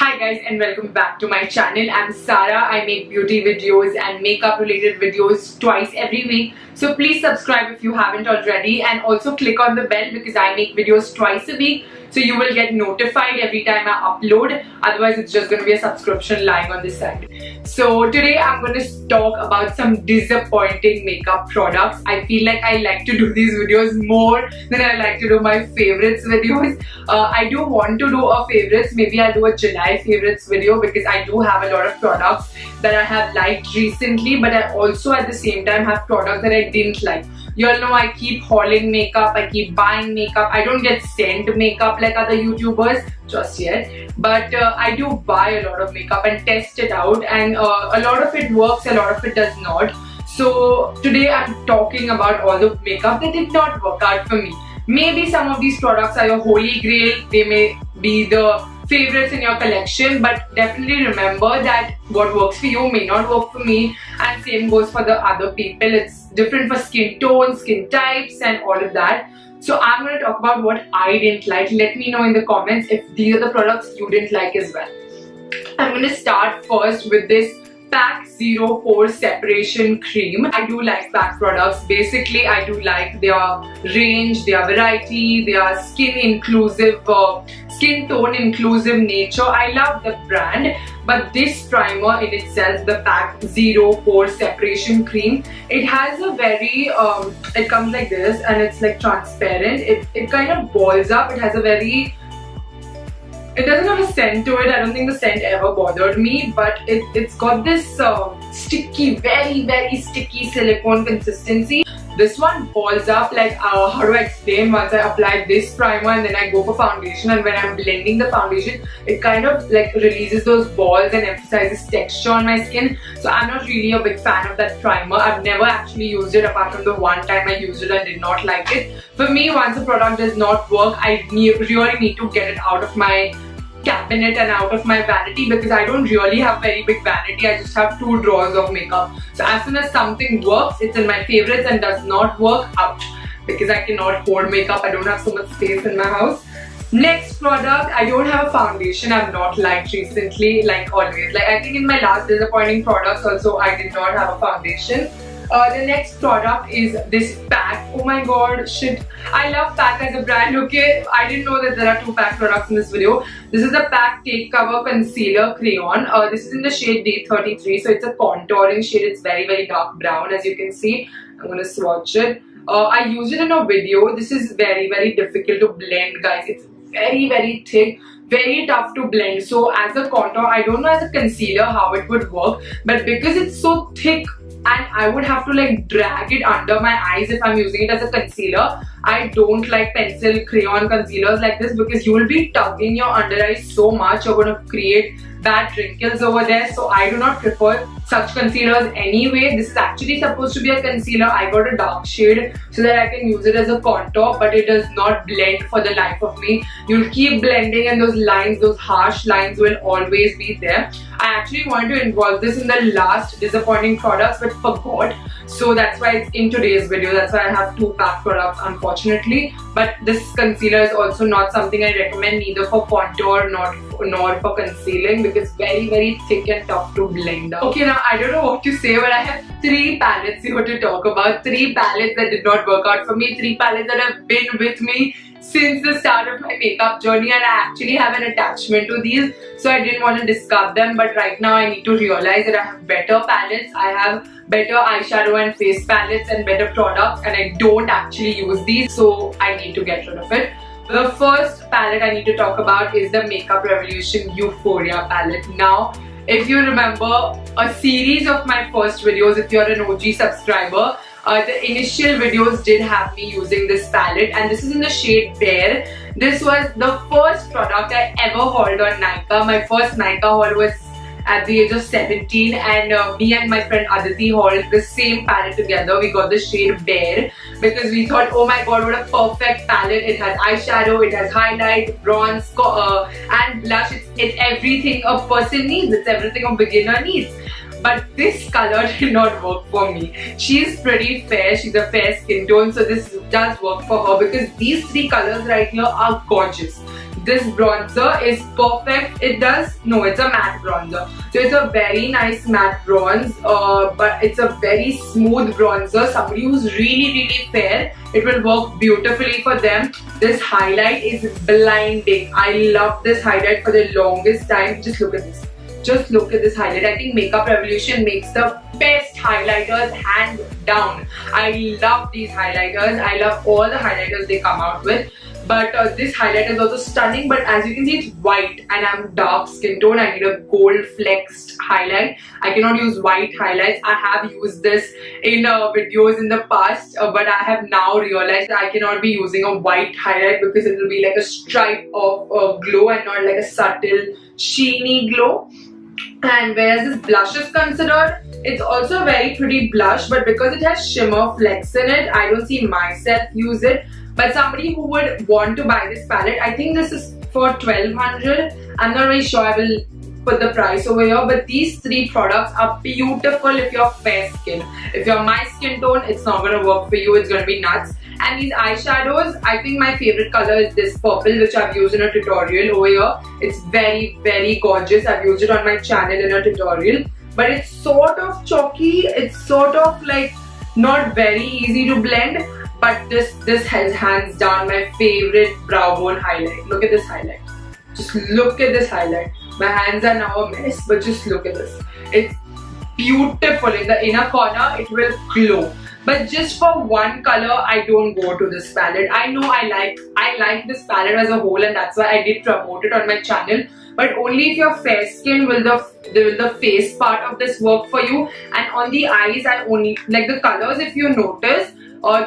Hi guys and welcome back to my channel. I'm Sara. I make beauty videos and makeup related videos twice every week. So please subscribe if you haven't already, and also click on the bell because I make videos twice a week. So you will get notified every time I upload. Otherwise it's just going to be a subscription lying on this side. So today I'm going to talk about some disappointing makeup products. I feel like I like to do these videos more than I like to do my favorites videos. I do want to do a favorites. Maybe I'll do a July favorites video because I do have a lot of products that I have liked recently, but I also at the same time have products that I didn't like. You all know I keep hauling makeup, I keep buying makeup. I don't get sent makeup like other YouTubers just yet, but I do buy a lot of makeup and test it out, and a lot of it works, a lot of it does not. So today I'm talking about all the makeup that did not work out for me. Maybe some of these products are your holy grail, they may be the favorites in your collection, but definitely remember that what works for you may not work for me, and same goes for the other people. It's different for skin tones, skin types and all of that. So I'm going to talk about what I didn't like. Let me know in the comments if these are the products you didn't like as well. I'm going to start first with this PAC Zero Pore Separation Cream. I do like PAC products. Basically, I do like their range, their variety, their skin inclusive, skin tone inclusive nature. I love the brand, but this primer in itself, the PAC Zero Pore Separation Cream, it has a very, it comes like this and it's like transparent. It kind of balls up. It has a very, it doesn't have a scent to it. I don't think the scent ever bothered me, but it's got this sticky, very sticky silicone consistency. This one balls up like, how do I explain? Once I apply this primer and then I go for foundation, and when I'm blending the foundation, it kind of like releases those balls and emphasizes texture on my skin. So I'm not really a big fan of that primer. I've never actually used it apart from the one time I used it and did not like it. For me, once a product does not work, I really need to get it out of my cabinet and out of my vanity, because I don't really have very big vanity. I just have 2 drawers of makeup. So as soon as something works, it's in my favorites, and does not work, out, because I cannot hold makeup. I don't have so much space in my house. Next product, I don't have a foundation I've not liked recently, like always. Like I think in my last disappointing products also I did not have a foundation. The next product is this PAC. Oh my god, shit. I love PAC as a brand, okay? I didn't know that there are 2 PAC products in this video. This is the PAC Take Cover Concealer Crayon. This is in the shade D33, so it's a contouring shade. It's very dark brown, as you can see. I'm gonna swatch it. I used it in a video. This is very difficult to blend, guys. It's very thick, very tough to blend. So as a contour, I don't know as a concealer how it would work, but because it's so thick and I would have to like drag it under my eyes if I'm using it as a concealer. I don't like pencil crayon concealers like this, because you will be tugging your under eyes so much, you're going to create bad wrinkles over there. So I do not prefer such concealers anyway. This is actually supposed to be a concealer. I got a dark shade so that I can use it as a contour, but it does not blend for the life of me. You'll keep blending and those lines, those harsh lines will always be there. I actually wanted to involve this in the last disappointing products but forgot. So that's why it's in today's video. That's why I have 2 PAC products, unfortunately. But this concealer is also not something I recommend, neither for contour nor for concealing, because very thick and tough to blend out. Okay, now I don't know what to say, but I have 3 palettes here to talk about. 3 palettes that did not work out for me. 3 palettes that have been with me since the start of my makeup journey, and I actually have an attachment to these, so I didn't want to discard them. But right now I need to realize that I have better palettes, I have better eyeshadow and face palettes and better products, and I don't actually use these, so I need to get rid of it. The first palette I need to talk about is the Makeup Revolution Euphoria palette. Now, if you remember a series of my first videos, if you're an OG subscriber, the initial videos did have me using this palette, and this is in the shade Bare. This was the first product I ever hauled on Nykaa. My first Nykaa haul was at the age of 17, and me and my friend Aditi hauled the same palette together. We got the shade Bare because we thought, oh my god, what a perfect palette. It has eyeshadow, it has highlight, bronze, and blush. It's everything a person needs. It's everything a beginner needs. But this color did not work for me. She's pretty fair, she's a fair skin tone, so this does work for her, because these 3 colors right here are gorgeous. this bronzer is perfect. It's a matte bronzer. So it's a very nice matte bronze, but it's a very smooth bronzer. Somebody who's really fair, it will work beautifully for them. This highlight is blinding. I love this highlight for the longest time. Just look at this. Just look at this highlight. I think Makeup Revolution makes the best highlighters hands down. I love these highlighters. I love all the highlighters they come out with. But this highlighter is also stunning. But as you can see, it's white and I'm dark skin tone. I need a gold flexed highlight. I cannot use white highlights. I have used this in videos in the past, but I have now realized that I cannot be using a white highlight because it will be like a stripe of glow and not like a subtle sheeny glow. And whereas this blush is considered, it's also a very pretty blush, but because it has shimmer flex in it, I don't see myself use it. But somebody who would want to buy this palette, I think this is for 1200. I'm not very sure, I will put the price over here, but these three products are beautiful if you're fair skin. If you're my skin tone, it's not going to work for you, it's going to be nuts. And these eyeshadows, I think my favorite color is this purple, which I've used in a tutorial over here. It's very gorgeous. I've used it on my channel in a tutorial, but it's sort of chalky. It's sort of like not very easy to blend, but this has hands down my favorite brow bone highlight. Look at this highlight. Just look at this highlight. My hands are now a mess, but just look at this. It's beautiful. In the inner corner, it will glow. But just for one color, I don't go to this palette. I know I like this palette as a whole, and that's why I did promote it on my channel. But only if you're fair skin will the face part of this work for you. And on the eyes, I only like the colors. If you notice,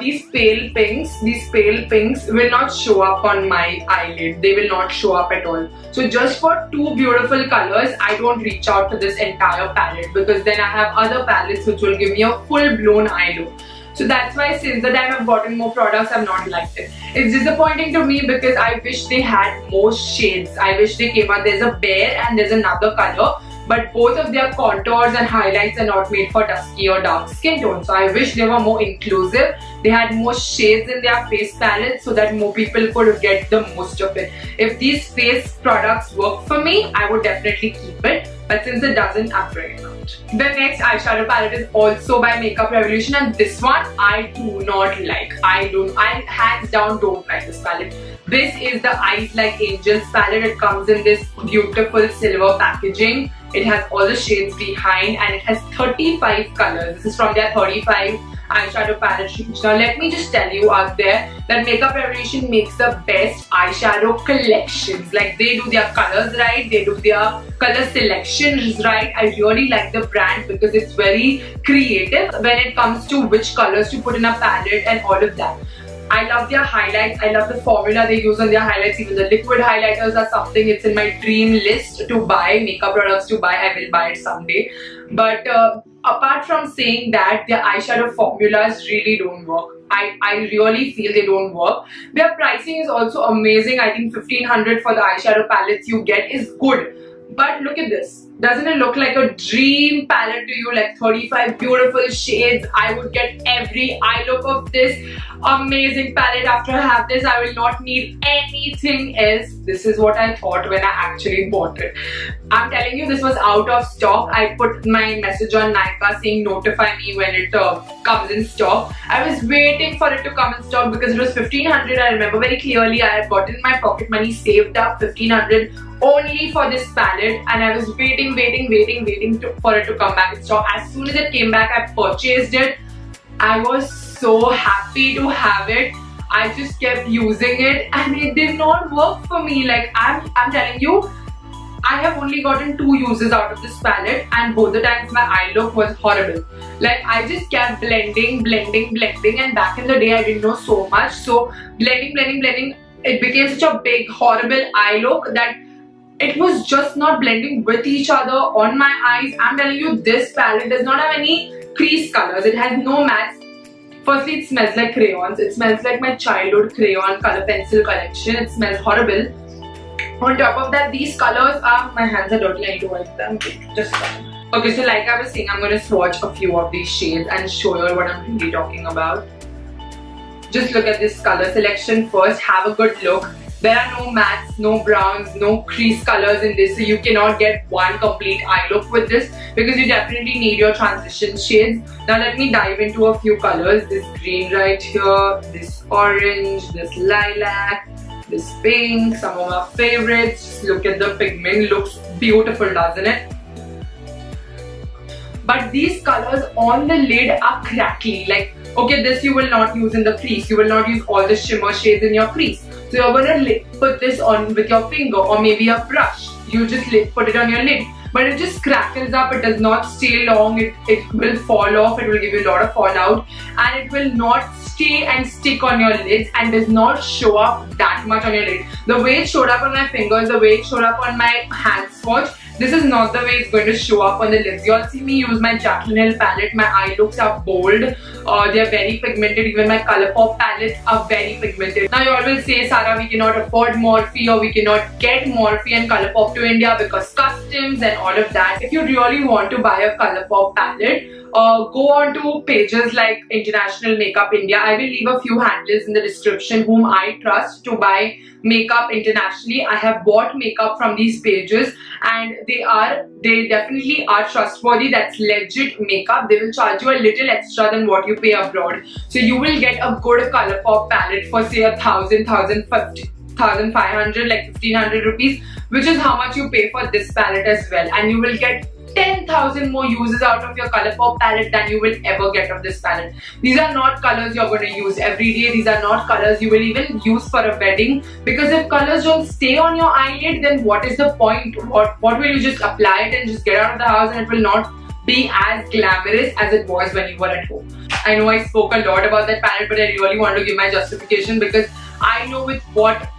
these pale pinks will not show up on my eyelid. They will not show up at all. So just for two beautiful colors, I don't reach out to this entire palette, because then I have other palettes which will give me a full-blown eye look. So that's why since the time I've gotten more products, I've not liked it. It's disappointing to me because I wish they had more shades. I wish they came out. There's a bare and there's another color, but both of their contours and highlights are not made for dusky or dark skin tone. So I wish they were more inclusive. They had more shades in their face palette so that more people could get the most of it. If these face products work for me, I would definitely keep it. But since it doesn't, I'm throwing it out. The next eyeshadow palette is also by Makeup Revolution, and this one I do not like. I hands down don't like this palette. This is the Eyes Like Angels palette. It comes in this beautiful silver packaging. It has all the shades behind and it has 35 colors. This is from their 35 eyeshadow palette range. Now let me just tell you out there that Makeup Revolution makes the best eyeshadow collections. Like, they do their colors right, they do their color selections right. I really like the brand because it's very creative when it comes to which colors to put in a palette and all of that. I love their highlights. I love the formula they use on their highlights. Even the liquid highlighters are something. It's in my dream list to buy, makeup products to buy. I will buy it someday. But apart from saying that, their eyeshadow formulas really don't work. I really feel they don't work. Their pricing is also amazing. I think 1500 for the eyeshadow palettes you get is good. But look at this. Doesn't it look like a dream palette to you? Like 35 beautiful shades. I would get every eye look of this amazing palette. After I have this, I will not need anything else. This is what I thought when I actually bought it. I'm telling you, this was out of stock. I put my message on Nykaa saying notify me when it comes in stock. I was waiting for it to come in stock because it was 1500. I remember very clearly. I had gotten my pocket money saved up 1500 only for this palette, and I was waiting for it to come back in stock. As soon as it came back, I purchased it. I was so happy to have it. I just kept using it and it did not work for me. Like, I'm telling you, I have only gotten 2 uses out of this palette, and both the times my eye look was horrible. Like, I just kept blending, and back in the day I didn't know so much. So blending, it became such a big horrible eye look that it was just not blending with each other on my eyes. I'm telling you, this palette does not have any crease colors. It has no mattes. Firstly, it smells like crayons. It smells like my childhood crayon color pencil collection. It smells horrible. On top of that, these colors are... My hands are dirty, I need to wipe them. Just okay, so like I was saying, I'm going to swatch a few of these shades and show you what I'm really talking about. Just look at this color selection first. Have a good look. There are no mattes, no browns, no crease colors in this, so you cannot get one complete eye look with this because you definitely need your transition shades. Now let me dive into a few colors. This green right here, this orange, this lilac, this pink, some of my favorites. Just look at the pigment, looks beautiful, doesn't it? But these colors on the lid are crackly. Like, okay, this you will not use in the crease. You will not use all the shimmer shades in your crease. So you're gonna put this on with your finger or maybe a brush. You just put it on your lid. But it just crackles up, it does not stay long, it will fall off, it will give you a lot of fallout, and it will not stay and stick on your lids and does not show up that much on your lid. The way it showed up on my fingers, the way it showed up on my hand swatch, this is not the way it's going to show up on the lids. You'll see me use my Jaclyn Hill palette. My eye looks are bold. They are very pigmented. Even my Colourpop palettes are very pigmented. Now you all will say, Sara, we cannot afford Morphe or we cannot get Morphe and Colourpop to India because customs and all of that. If you really want to buy a Colourpop palette, go on to pages like International Makeup India. I will leave a few handles in the description whom I trust to buy makeup internationally. I have bought makeup from these pages and they definitely are trustworthy. That's legit makeup. They will charge you a little extra than what you pay abroad. So you will get a good Colourpop palette for say 1,000, 1,050, 1,500, like 1,500 rupees, which is how much you pay for this palette as well. And you will get 10,000 more uses out of your Colourpop palette than you will ever get of this palette. These are not colors you're going to use every day. These are not colors you will even use for a wedding, because if colors don't stay on your eyelid, then what is the point? What will you just apply it and just get out of the house and it will not be as glamorous as it was when you were at home. I know I spoke a lot about that palette, but I really want to give my justification because I know with what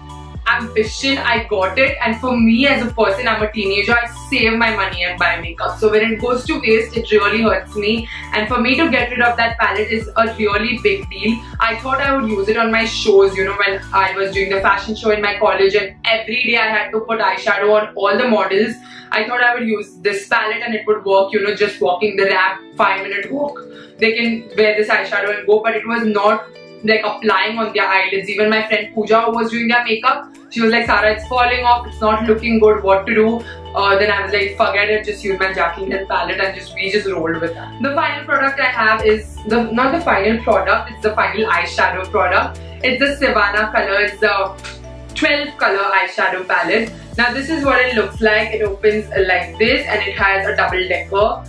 ambition I got it, and for me as a person, I'm a teenager, I save my money and buy makeup. So when it goes to waste, it really hurts me, and for me to get rid of that palette is a really big deal. I thought I would use it on my shows, you know, when I was doing the fashion show in my college and every day I had to put eyeshadow on all the models. I thought I would use this palette and it would work, you know, just walking the ramp, 5-minute walk. They can wear this eyeshadow and go, but it was not like applying on their eyelids. Even my friend Pooja, who was doing their makeup, she was like, Sara, it's falling off, it's not looking good, what to do? Then I was like, forget it, just use my Jaclyn Hill palette, and we just rolled with that. The final product I have is not the final product, it's the final eyeshadow product. It's the Savannah Colors 12 color eyeshadow palette. Now this is what it looks like. It opens like this and it has a double decker.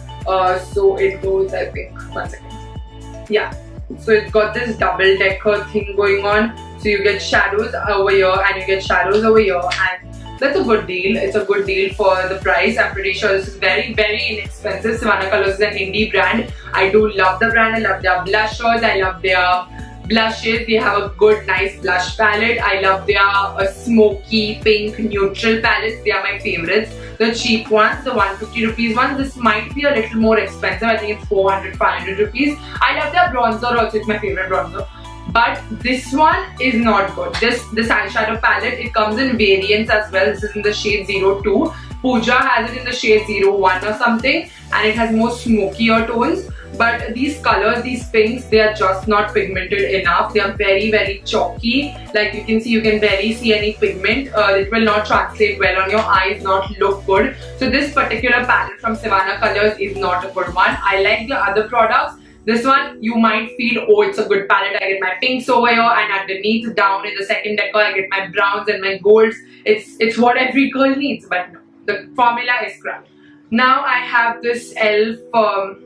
So it goes, I think, 1 second. Yeah. So it's got this double decker thing going on. So you get shadows over here and you get shadows over here, and that's a good deal. It's a good deal for the price. I'm pretty sure this is very, very inexpensive. Savannah Colors is an indie brand. I do love the brand. I love their blushers. I love their blushes. They have a good, nice blush palette. I love their smoky pink neutral palettes. They are my favorites. The cheap ones, the 150 rupees ones, this might be a little more expensive. I think it's 400, 500 rupees. I love their bronzer also. It's my favorite bronzer. But this one is not good. This eyeshadow palette, it comes in variants as well. This is in the shade 02. Pooja has it in the shade 01 or something, and it has more smokier tones. But these colors, these pinks, they are just not pigmented enough. They are very, very chalky. Like you can see, you can barely see any pigment. It will not translate well on your eyes, not look good. So this particular palette from Savannah Colors is not a good one. I like the other products. This one, you might feel, oh, it's a good palette. I get my pinks over here, and underneath, down in the second decker, I get my browns and my golds. It's what every girl needs, but no, the formula is crap. Now I have this e.l.f.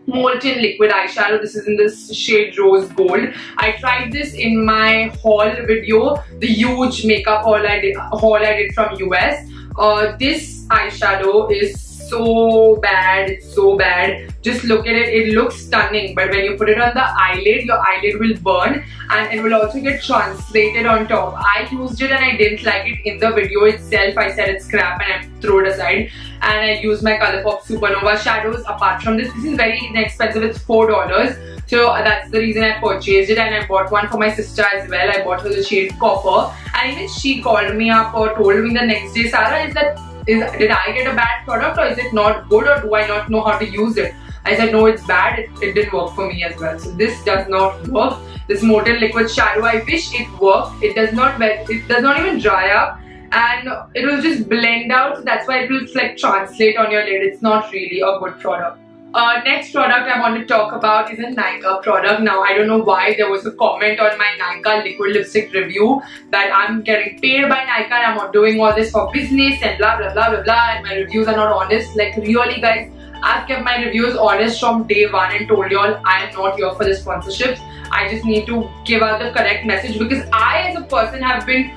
Molten liquid eyeshadow. This is in this shade Rose Gold. I tried this in my haul video, the huge makeup haul I did from US. This eyeshadow is so bad. It's so bad. Just look at it. It looks stunning, but when you put it on the eyelid, your eyelid will burn, and it will also get translated on top. I used it and I didn't like it in the video itself. I said it's crap and I threw it aside, and I used my Colourpop Supernova shadows. Apart from this, this is very inexpensive. It's $4. So that's the reason I purchased it, and I bought one for my sister as well. I bought her the shade Copper, and even she called me up or told me the next day, Sara, did I get a bad product, or is it not good, or do I not know how to use it? I said no, it's bad. It didn't work for me as well. So this does not work. This Morton liquid shadow, I wish it worked. It does not even dry up, and it will just blend out. So that's why it will like translate on your lid. It's not really a good product. Next product I want to talk about is a Nykaa product. Now I don't know why there was a comment on my Nykaa liquid lipstick review that I'm getting paid by Nykaa and I'm not doing all this for business and blah blah blah blah blah, and my reviews are not honest. Like really guys, I've kept my reviews honest from day one and told y'all I am not here for the sponsorships. I just need to give out the correct message because I as a person have been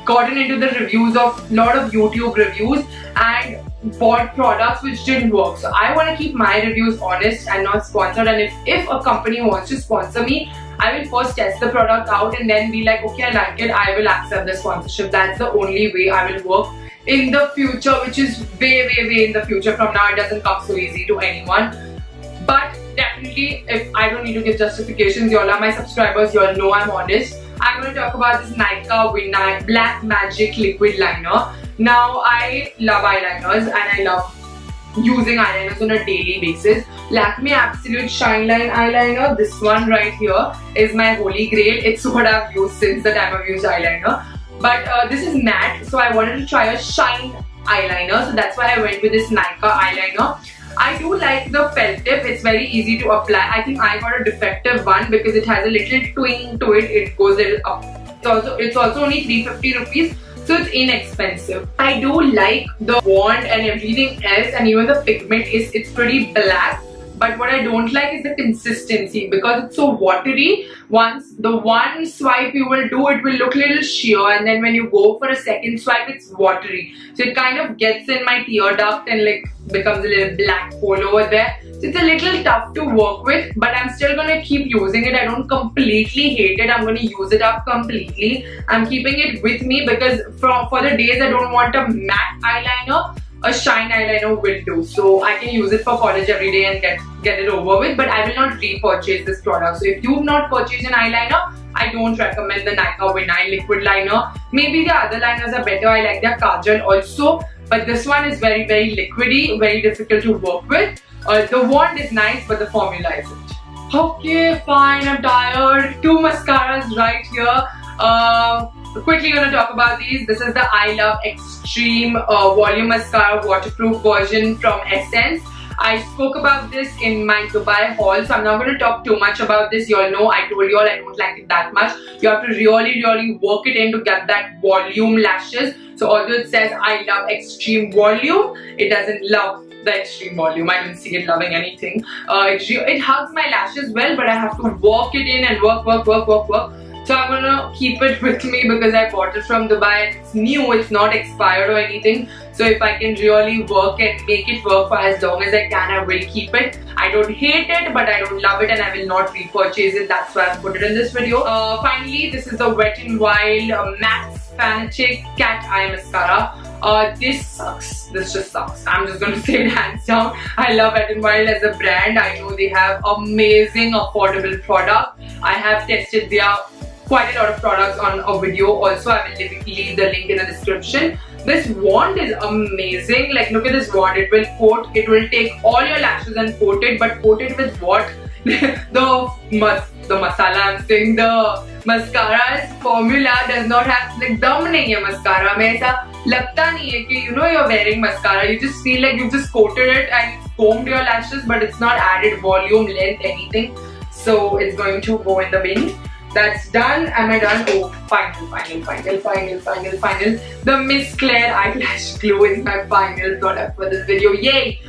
gotten into the reviews of lot of YouTube reviews and bought products which didn't work. So I want to keep my reviews honest and not sponsored, and if a company wants to sponsor me, I will first test the product out and then be like, okay, I like it, I will accept the sponsorship. That's the only way I will work in the future, which is way in the future from now. It doesn't come so easy to anyone, but definitely if I don't need to give justifications, y'all are my subscribers, y'all know I'm honest. I'm going to talk about this Nykaa Black Magic Liquid Liner. Now I love eyeliners and I love using eyeliners on a daily basis. Lakme Absolute Shine Line eyeliner, this one right here is my holy grail. It's what I've used since the time I've used eyeliner. But this is matte, so I wanted to try a shine eyeliner, so that's why I went with this Nykaa eyeliner. I do like the felt tip, it's very easy to apply. I think I got a defective one because it has a little twing to it, it goes a little up. It's also only 350 rupees, so it's inexpensive. I do like the wand and everything else, and even the pigment it's pretty black. But what I don't like is the consistency because it's so watery. Once the one swipe you will do, it will look a little sheer, and then when you go for a second swipe, it's watery. So it kind of gets in my tear duct and like becomes a little black hole over there. So it's a little tough to work with, but I'm still gonna keep using it. I don't completely hate it. I'm gonna use it up completely. I'm keeping it with me because for the days I don't want a matte eyeliner, a shine eyeliner will do. So I can use it for college every day and get it over with, but I will not repurchase this product. So if you've not purchased an eyeliner, I don't recommend the Nykaa Vinyl Liquid Liner. Maybe the other liners are better. I like their kajal also, but this one is very liquidy, very difficult to work with. The wand is nice, but the formula isn't. Okay, fine, I'm tired. 2 mascaras right here. Quickly gonna talk about these. This is the I Love Extreme Volume Mascara Waterproof version from Essence. I spoke about this in my Dubai haul, so I'm not going to talk too much about this. You all know I told you all I don't like it that much. You have to really work it in to get that volume lashes. So although it says I Love Extreme Volume, it doesn't love the extreme volume. I don't see it loving anything. It hugs my lashes well, but I have to work it in and work. So I'm gonna keep it with me because I bought it from Dubai and it's new, it's not expired or anything. So if I can really work and make it work for as long as I can, I will keep it. I don't hate it, but I don't love it and I will not repurchase it. That's why I put it in this video. Finally, this is the Wet n Wild Matte Fanatic Cat Eye Mascara. This sucks. This just sucks. I'm just going to say it hands down. I love Wet n Wild as a brand. I know they have amazing affordable product. I have tested their quite a lot of products on a video also. I will leave the link in the description. This wand is amazing. Like look at this wand. It will take all your lashes and coat it, but coat it with what? the masala I'm saying, the mascara's formula does not have like dum nahi hai mascara mein. Aisa lagta nahi hai ki you know you're wearing mascara. You just feel like you just coated it and combed your lashes, but it's not added volume, length, anything. So it's going to go in the bin. That's done. Am I done? Oh, final. The Miss Claire eyelash glue is my final product for this video. Yay!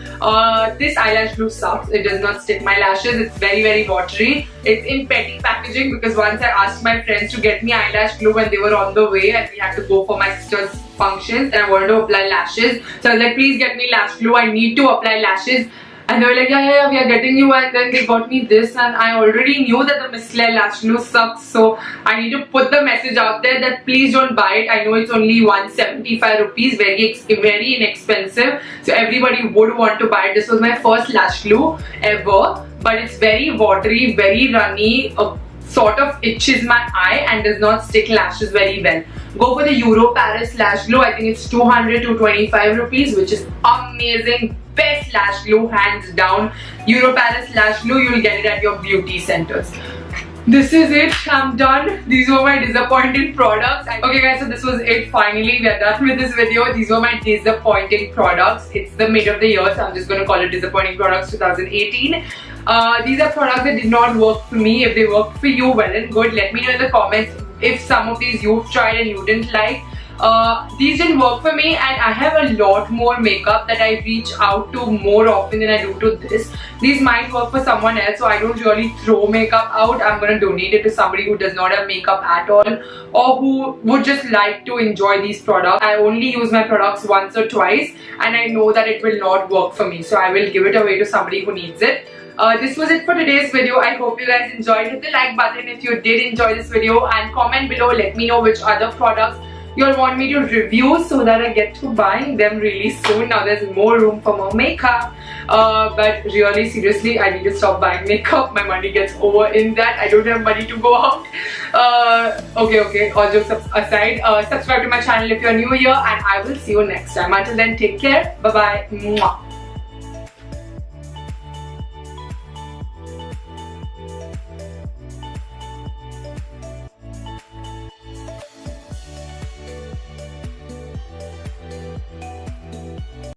This eyelash glue sucks. It does not stick my lashes. It's very watery. It's in petty packaging because once I asked my friends to get me eyelash glue when they were on the way and we had to go for my sister's functions and I wanted to apply lashes. So I was like, please get me lash glue. I need to apply lashes. And they were like, yeah, we are getting you, and then they got me this, and I already knew that the Miss Claire lash glue sucks, so I need to put the message out there that please don't buy it. I know it's only 175 rupees, very inexpensive, so everybody would want to buy it. This was my first lash glue ever, but it's very watery, very runny, sort of itches my eye and does not stick lashes very well. Go for the Euro Paris Lash Glue. I think it's 200 to 25 rupees, which is amazing. Best lash glue, hands down. Euro Paris Lash Glue, you'll get it at your beauty centers. This is it. I'm done. These were my disappointing products. Okay guys, so this was it. Finally, we are done with this video. These were my disappointing products. It's the mid of the year, so I'm just going to call it disappointing products 2018. These are products that did not work for me. If they worked for you, well and good. Let me know in the comments if some of these you've tried and you didn't like. These didn't work for me, and I have a lot more makeup that I reach out to more often than I do to this. These might work for someone else, so I don't really throw makeup out. I'm gonna donate it to somebody who does not have makeup at all, or who would just like to enjoy these products. I only use my products once or twice, and I know that it will not work for me, so I will give it away to somebody who needs it. This was it for today's video. I hope you guys enjoyed. Hit the like button if you did enjoy this video, and comment below. Let me know which other products you'll want me to review so that I get to buying them really soon. Now there's more room for more makeup, but really seriously, I need to stop buying makeup. My money gets over in that. I don't have money to go out. Okay, all jokes aside, subscribe to my channel if you're new here, and I will see you next time. Until then, take care. Bye bye.